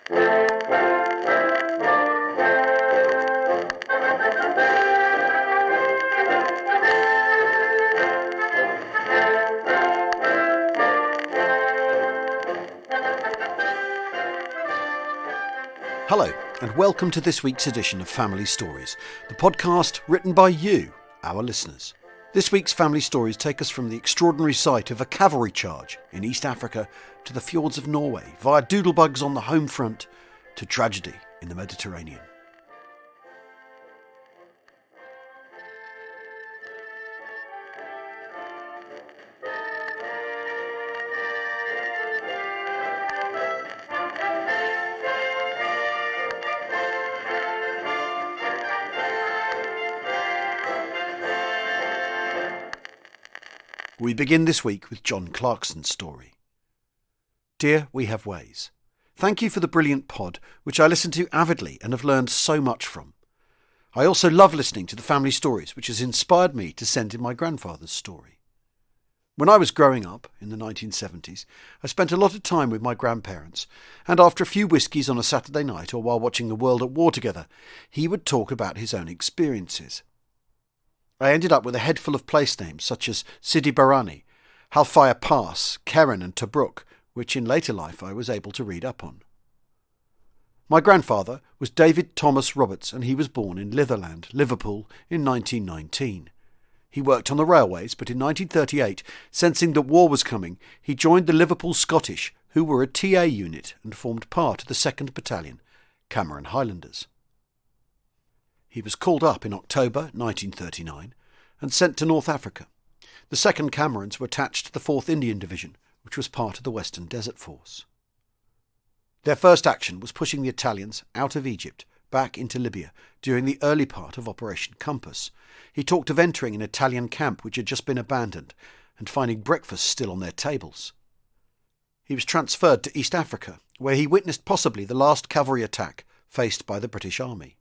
Hello, and welcome to this week's edition of Family Stories, the podcast written by you, our listeners. This week's Family Stories take us from the extraordinary sight of a cavalry charge in East Africa to the fjords of Norway, via doodlebugs on the home front to tragedy in the Mediterranean. We begin this week with John Clarkson's story. Dear We Have Ways, thank you for the brilliant pod, which I listen to avidly and have learned so much from. I also love listening to the family stories, which has inspired me to send in my grandfather's story. When I was growing up in the 1970s, I spent a lot of time with my grandparents, and after a few whiskies on a Saturday night or while watching The World at War together, he would talk about his own experiences. I ended up with a head full of place names such as Sidi Barani, Hellfire Pass, Keren and Tobruk, which in later life I was able to read up on. My grandfather was David Thomas Roberts, and he was born in Litherland, Liverpool, in 1919. He worked on the railways, but in 1938, sensing that war was coming, he joined the Liverpool Scottish, who were a TA unit and formed part of the 2nd Battalion, Cameron Highlanders. He was called up in October 1939 and sent to North Africa. The 2nd Camerons were attached to the 4th Indian Division, which was part of the Western Desert Force. Their first action was pushing the Italians out of Egypt, back into Libya, during the early part of Operation Compass. He talked of entering an Italian camp which had just been abandoned and finding breakfast still on their tables. He was transferred to East Africa, where he witnessed possibly the last cavalry attack faced by the British Army.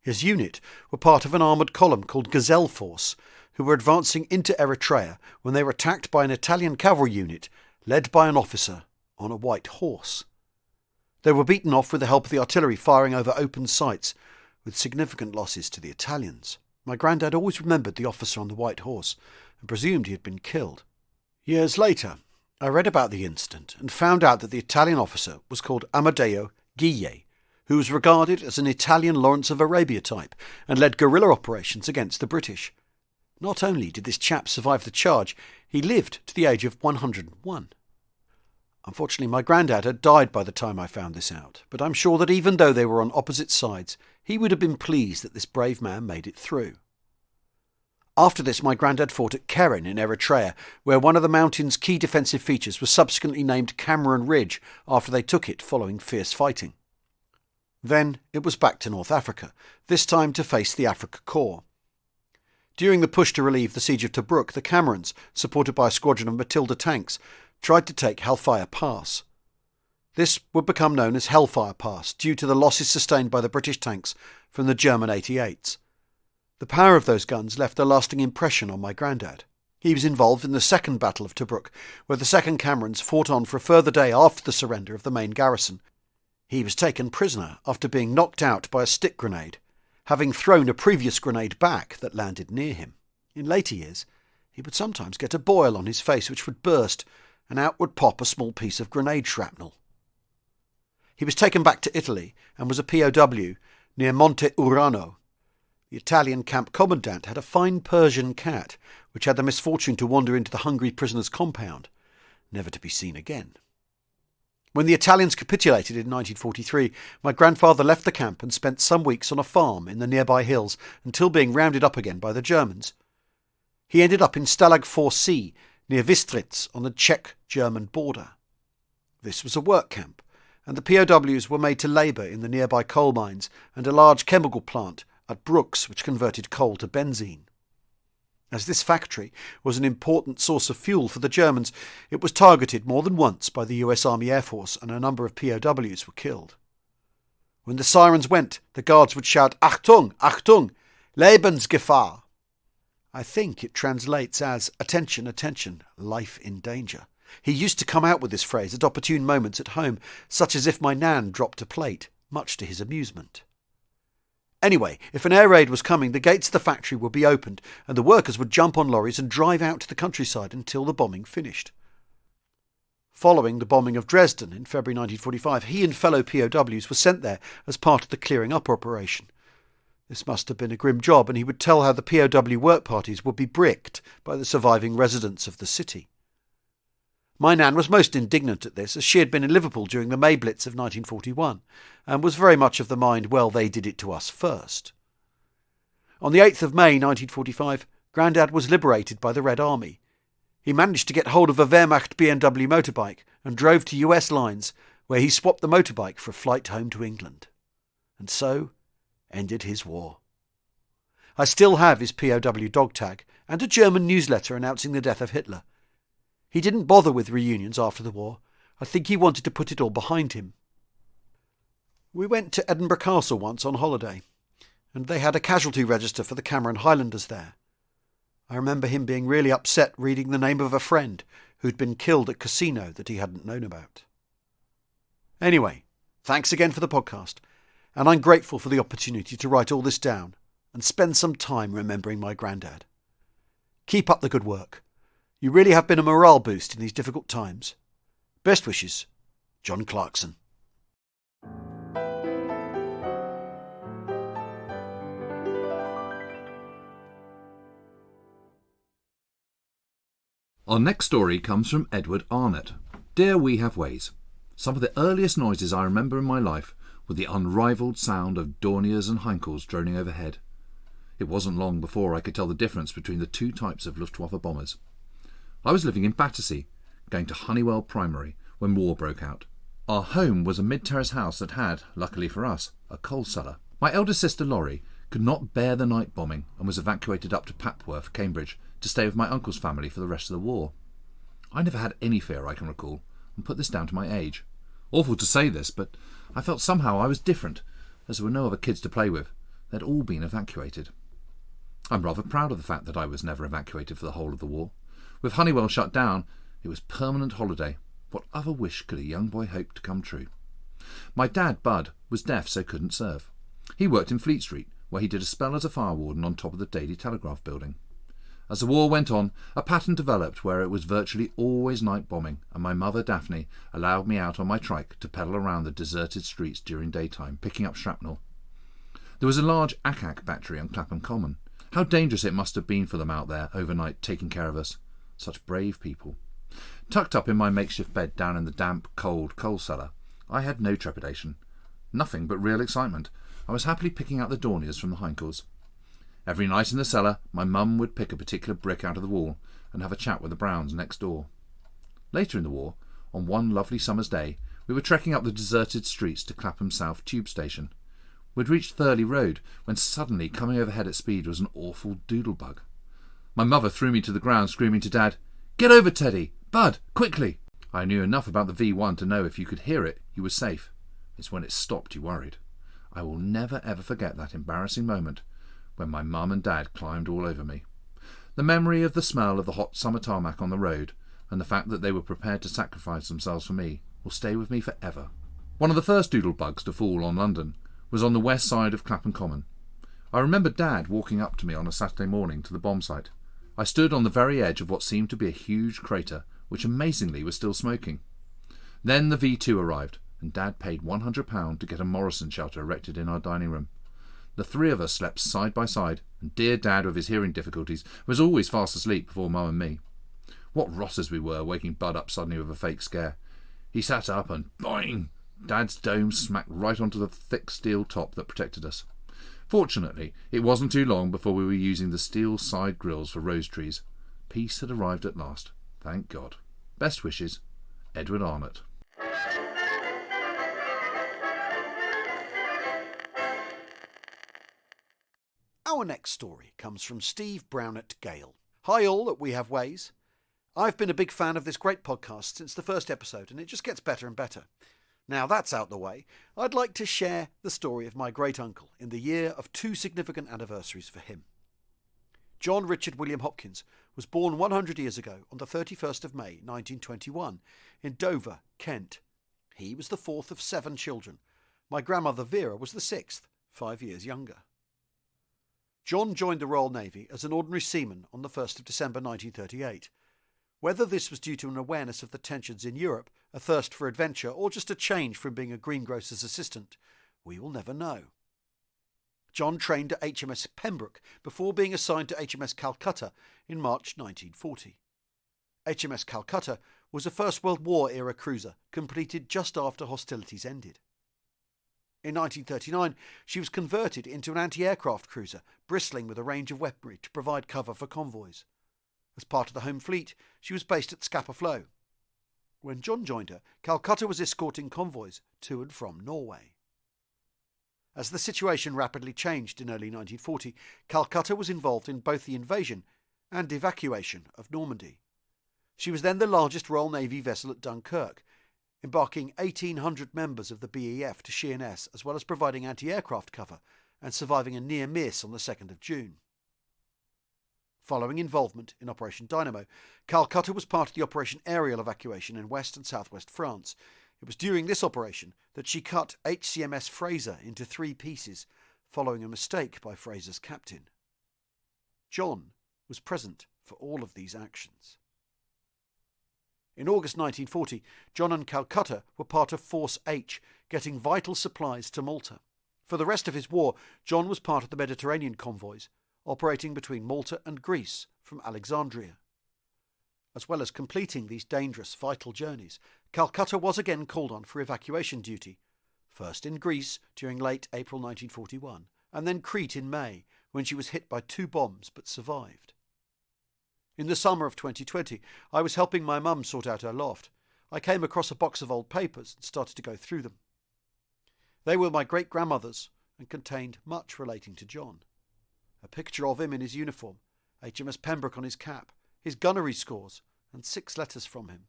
His unit were part of an armoured column called Gazelle Force, who were advancing into Eritrea when they were attacked by an Italian cavalry unit led by an officer on a white horse. They were beaten off with the help of the artillery firing over open sights, with significant losses to the Italians. My granddad always remembered the officer on the white horse and presumed he had been killed. Years later, I read about the incident and found out that the Italian officer was called Amadeo Guille, who was regarded as an Italian Lawrence of Arabia type and led guerrilla operations against the British. Not only did this chap survive the charge, he lived to the age of 101. Unfortunately, my granddad had died by the time I found this out, but I'm sure that even though they were on opposite sides, he would have been pleased that this brave man made it through. After this, my granddad fought at Keren in Eritrea, where one of the mountain's key defensive features was subsequently named Cameron Ridge after they took it following fierce fighting. Then it was back to North Africa, this time to face the Afrika Korps. During the push to relieve the siege of Tobruk, the Camerons, supported by a squadron of Matilda tanks, tried to take Hellfire Pass. This would become known as Hellfire Pass due to the losses sustained by the British tanks from the German 88s. The power of those guns left a lasting impression on my granddad. He was involved in the Second Battle of Tobruk, where the 2nd Camerons fought on for a further day after the surrender of the main garrison. He was taken prisoner after being knocked out by a stick grenade, having thrown a previous grenade back that landed near him. In later years, he would sometimes get a boil on his face which would burst, and out would pop a small piece of grenade shrapnel. He was taken back to Italy and was a POW near Monte Urano. The Italian camp commandant had a fine Persian cat which had the misfortune to wander into the hungry prisoner's compound, never to be seen again. When the Italians capitulated in 1943, my grandfather left the camp and spent some weeks on a farm in the nearby hills until being rounded up again by the Germans. He ended up in Stalag 4C near Vistritz on the Czech-German border. This was a work camp, and the POWs were made to labour in the nearby coal mines and a large chemical plant at Brooks which converted coal to benzene. As this factory was an important source of fuel for the Germans, it was targeted more than once by the US Army Air Force, and a number of POWs were killed. When the sirens went, the guards would shout, "Achtung, Achtung, Lebensgefahr." I think it translates as, "Attention, attention, life in danger." He used to come out with this phrase at opportune moments at home, such as if my nan dropped a plate, much to his amusement. Anyway, if an air raid was coming, the gates of the factory would be opened and the workers would jump on lorries and drive out to the countryside until the bombing finished. Following the bombing of Dresden in February 1945, he and fellow POWs were sent there as part of the clearing up operation. This must have been a grim job, and he would tell how the POW work parties would be bricked by the surviving residents of the city. My nan was most indignant at this, as she had been in Liverpool during the May Blitz of 1941, and was very much of the mind, well, they did it to us first. On the 8th of May 1945, Grandad was liberated by the Red Army. He managed to get hold of a Wehrmacht BMW motorbike and drove to US lines, where he swapped the motorbike for a flight home to England. And so ended his war. I still have his POW dog tag and a German newsletter announcing the death of Hitler. He didn't bother with reunions after the war. I think he wanted to put it all behind him. We went to Edinburgh Castle once on holiday, and they had a casualty register for the Cameron Highlanders there. I remember him being really upset reading the name of a friend who'd been killed at casino that he hadn't known about. Anyway, thanks again for the podcast, and I'm grateful for the opportunity to write all this down and spend some time remembering my granddad. Keep up the good work. You really have been a morale boost in these difficult times. Best wishes, John Clarkson. Our next story comes from Edward Arnott. Dear We Have Ways. Some of the earliest noises I remember in my life were the unrivalled sound of Dorniers and Heinkels droning overhead. It wasn't long before I could tell the difference between the two types of Luftwaffe bombers. I was living in Battersea, going to Honeywell Primary, when war broke out. Our home was a mid-terrace house that had, luckily for us, a coal cellar. My eldest sister Laurie could not bear the night bombing and was evacuated up to Papworth, Cambridge, to stay with my uncle's family for the rest of the war. I never had any fear I can recall, and put this down to my age. Awful to say this, but I felt somehow I was different, as there were no other kids to play with. They'd all been evacuated. I'm rather proud of the fact that I was never evacuated for the whole of the war. With Honeywell shut down, it was permanent holiday. What other wish could a young boy hope to come true? My dad, Bud, was deaf, so couldn't serve. He worked in Fleet Street, where he did a spell as a fire warden on top of the Daily Telegraph building. As the war went on, a pattern developed where it was virtually always night bombing, and my mother, Daphne, allowed me out on my trike to pedal around the deserted streets during daytime, picking up shrapnel. There was a large ACAC battery on Clapham Common. How dangerous it must have been for them out there overnight taking care of us. Such brave people. Tucked up in my makeshift bed down in the damp, cold coal cellar, I had no trepidation. Nothing but real excitement. I was happily picking out the Dorniers from the Heinkels. Every night in the cellar, my mum would pick a particular brick out of the wall and have a chat with the Browns next door. Later in the war, on one lovely summer's day, we were trekking up the deserted streets to Clapham South Tube Station. We'd reached Thurley Road when suddenly, coming overhead at speed, was an awful doodlebug. My mother threw me to the ground, screaming to Dad, "Get over, Teddy! Bud, quickly!" I knew enough about the V1 to know if you could hear it, you were safe. It's when it stopped you worried. I will never ever forget that embarrassing moment when my mum and Dad climbed all over me. The memory of the smell of the hot summer tarmac on the road and the fact that they were prepared to sacrifice themselves for me will stay with me forever. One of the first doodlebugs to fall on London was on the west side of Clapham Common. I remember Dad walking up to me on a Saturday morning to the bomb site. I stood on the very edge of what seemed to be a huge crater, which amazingly was still smoking. Then the V2 arrived, and Dad paid £100 to get a Morrison shelter erected in our dining room. The three of us slept side by side, and dear Dad, with his hearing difficulties, was always fast asleep before Mum and me. What rotters we were, waking Bud up suddenly with a fake scare. He sat up and boing! Dad's dome smacked right onto the thick steel top that protected us. Fortunately, it wasn't too long before we were using the steel side grills for rose trees. Peace had arrived at last, thank God. Best wishes, Edward Arnott. Our next story comes from Steve Brownett Gale. Hi all at We Have Ways. I've been a big fan of this great podcast since the first episode, and it just gets better and better. Now that's out the way, I'd like to share the story of my great-uncle in the year of two significant anniversaries for him. John Richard William Hopkins was born 100 years ago on the 31st of May 1921 in Dover, Kent. He was the fourth of 7 children. My grandmother Vera was the 6th, 5 years younger. John joined the Royal Navy as an ordinary seaman on the 1st of December 1938. Whether this was due to an awareness of the tensions in Europe, a thirst for adventure, or just a change from being a greengrocer's assistant, we will never know. John trained at HMS Pembroke before being assigned to HMS Calcutta in March 1940. HMS Calcutta was a First World War era cruiser completed just after hostilities ended. In 1939, she was converted into an anti-aircraft cruiser, bristling with a range of weaponry to provide cover for convoys. As part of the Home Fleet, she was based at Scapa Flow. When John joined her, Calcutta was escorting convoys to and from Norway. As the situation rapidly changed in early 1940, Calcutta was involved in both the invasion and evacuation of Normandy. She was then the largest Royal Navy vessel at Dunkirk, embarking 1,800 members of the BEF to Sheerness, as well as providing anti-aircraft cover and surviving a near miss on the 2nd of June. Following involvement in Operation Dynamo, Calcutta was part of the Operation Aerial Evacuation in West and Southwest France. It was during this operation that she cut HCMS Fraser into 3 pieces, following a mistake by Fraser's captain. John was present for all of these actions. In August 1940, John and Calcutta were part of Force H, getting vital supplies to Malta. For the rest of his war, John was part of the Mediterranean convoys, operating between Malta and Greece from Alexandria. As well as completing these dangerous, vital journeys, Calcutta was again called on for evacuation duty, first in Greece during late April 1941, and then Crete in May, when she was hit by 2 bombs but survived. In the summer of 2020, I was helping my mum sort out her loft. I came across a box of old papers and started to go through them. They were my great-grandmother's and contained much relating to John. A picture of him in his uniform, HMS Pembroke on his cap, his gunnery scores, and 6 letters from him.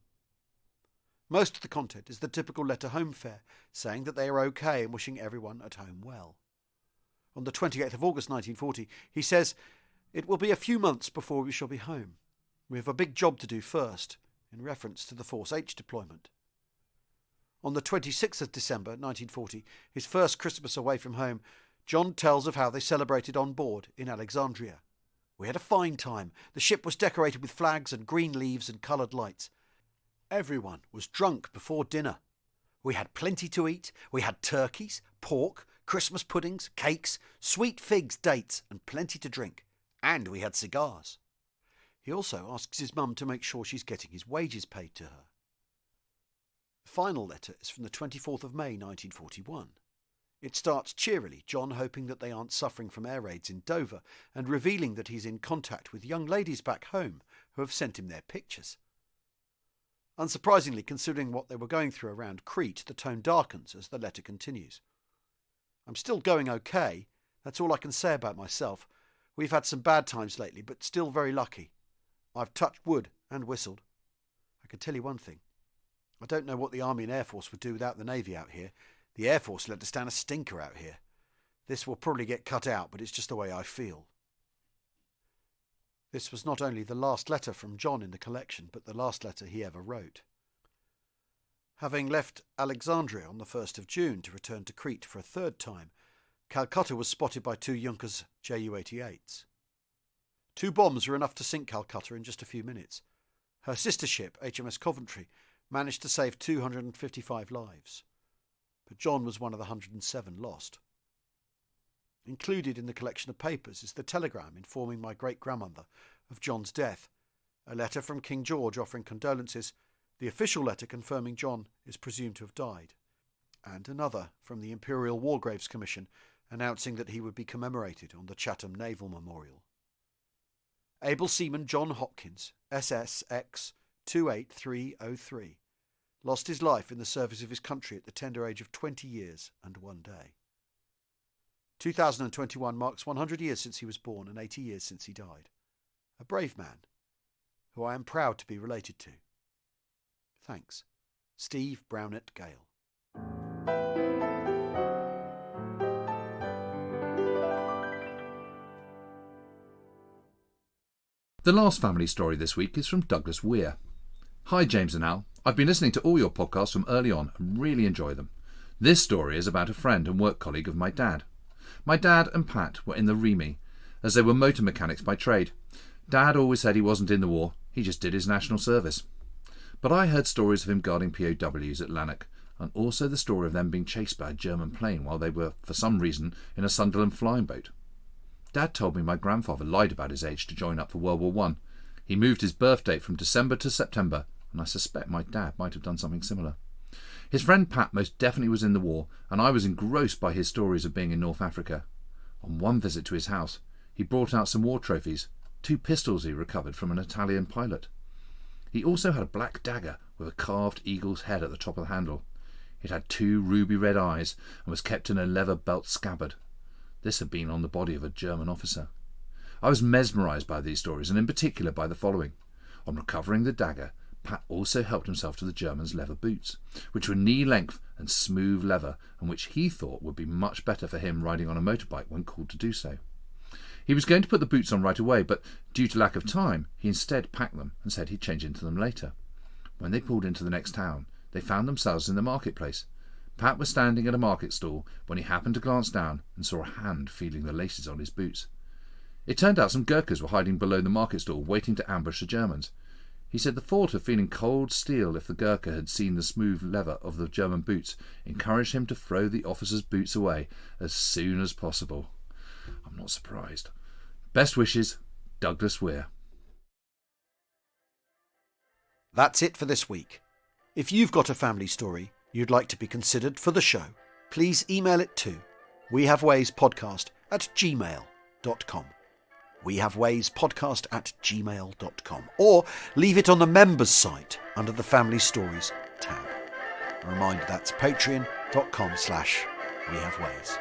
Most of the content is the typical letter home fare, saying that they are okay and wishing everyone at home well. On the 28th of August 1940, he says, "It will be a few months before we shall be home. We have a big job to do first," in reference to the Force H deployment. On the 26th of December 1940, his first Christmas away from home, John tells of how they celebrated on board in Alexandria. "We had a fine time. The ship was decorated with flags and green leaves and coloured lights. Everyone was drunk before dinner. We had plenty to eat. We had turkeys, pork, Christmas puddings, cakes, sweet figs, dates, and plenty to drink. And we had cigars." He also asks his mum to make sure she's getting his wages paid to her. The final letter is from the 24th of May 1941. It starts cheerily, John hoping that they aren't suffering from air raids in Dover, and revealing that he's in contact with young ladies back home who have sent him their pictures. Unsurprisingly, considering what they were going through around Crete, the tone darkens as the letter continues. "I'm still going okay. That's all I can say about myself. We've had some bad times lately, but still very lucky. I've touched wood and whistled. I can tell you one thing. I don't know what the Army and Air Force would do without the Navy out here. The Air Force let us down a stinker out here. This will probably get cut out, but it's just the way I feel." This was not only the last letter from John in the collection, but the last letter he ever wrote. Having left Alexandria on the 1st of June to return to Crete for a 3rd time, Calcutta was spotted by 2 Junkers Ju-88s. 2 bombs were enough to sink Calcutta in just a few minutes. Her sister ship, HMS Coventry, managed to save 255 lives. But John was one of the 107 lost. Included in the collection of papers is the telegram informing my great-grandmother of John's death, a letter from King George offering condolences, the official letter confirming John is presumed to have died, and another from the Imperial War Graves Commission announcing that he would be commemorated on the Chatham Naval Memorial. Able Seaman John Hopkins, SSX 28303, lost his life in the service of his country at the tender age of 20 years and 1 day. 2021 marks 100 years since he was born and 80 years since he died. A brave man, who I am proud to be related to. Thanks. Steve Brownett Gale. The last family story this week is from Douglas Weir. Hi James and Al, I've been listening to all your podcasts from early on and really enjoy them. This story is about a friend and work colleague of my dad. My dad and Pat were in the Remy, as they were motor mechanics by trade. Dad always said he wasn't in the war, he just did his national service. But I heard stories of him guarding POWs at Lanark, and also the story of them being chased by a German plane while they were, for some reason, in a Sunderland flying boat. Dad told me my grandfather lied about his age to join up for World War I. He moved his birth date from December to September, and I suspect my dad might have done something similar. His friend Pat most definitely was in the war, and I was engrossed by his stories of being in North Africa. On one visit to his house, he brought out some war trophies, 2 pistols he recovered from an Italian pilot. He also had a black dagger with a carved eagle's head at the top of the handle. It had 2 ruby red eyes and was kept in a leather belt scabbard. This had been on the body of a German officer. I was mesmerised by these stories, and in particular by the following. On recovering the dagger, Pat also helped himself to the German's leather boots, which were knee-length and smooth leather, and which he thought would be much better for him riding on a motorbike when called to do so. He was going to put the boots on right away, but due to lack of time, he instead packed them and said he'd change into them later. When they pulled into the next town, they found themselves in the marketplace. Pat was standing at a market stall when he happened to glance down and saw a hand feeling the laces on his boots. It turned out some Gurkhas were hiding below the market stall waiting to ambush the Germans. He said the thought of feeling cold steel if the Gurkha had seen the smooth leather of the German boots encouraged him to throw the officer's boots away as soon as possible. I'm not surprised. Best wishes, Douglas Weir. That's it for this week. If you've got a family story you'd like to be considered for the show, please email it to wehavewayspodcast@gmail.com. wehavewayspodcast@gmail.com, or leave it on the members site under the Family Stories tab. A reminder, that's patreon.com/wehaveways.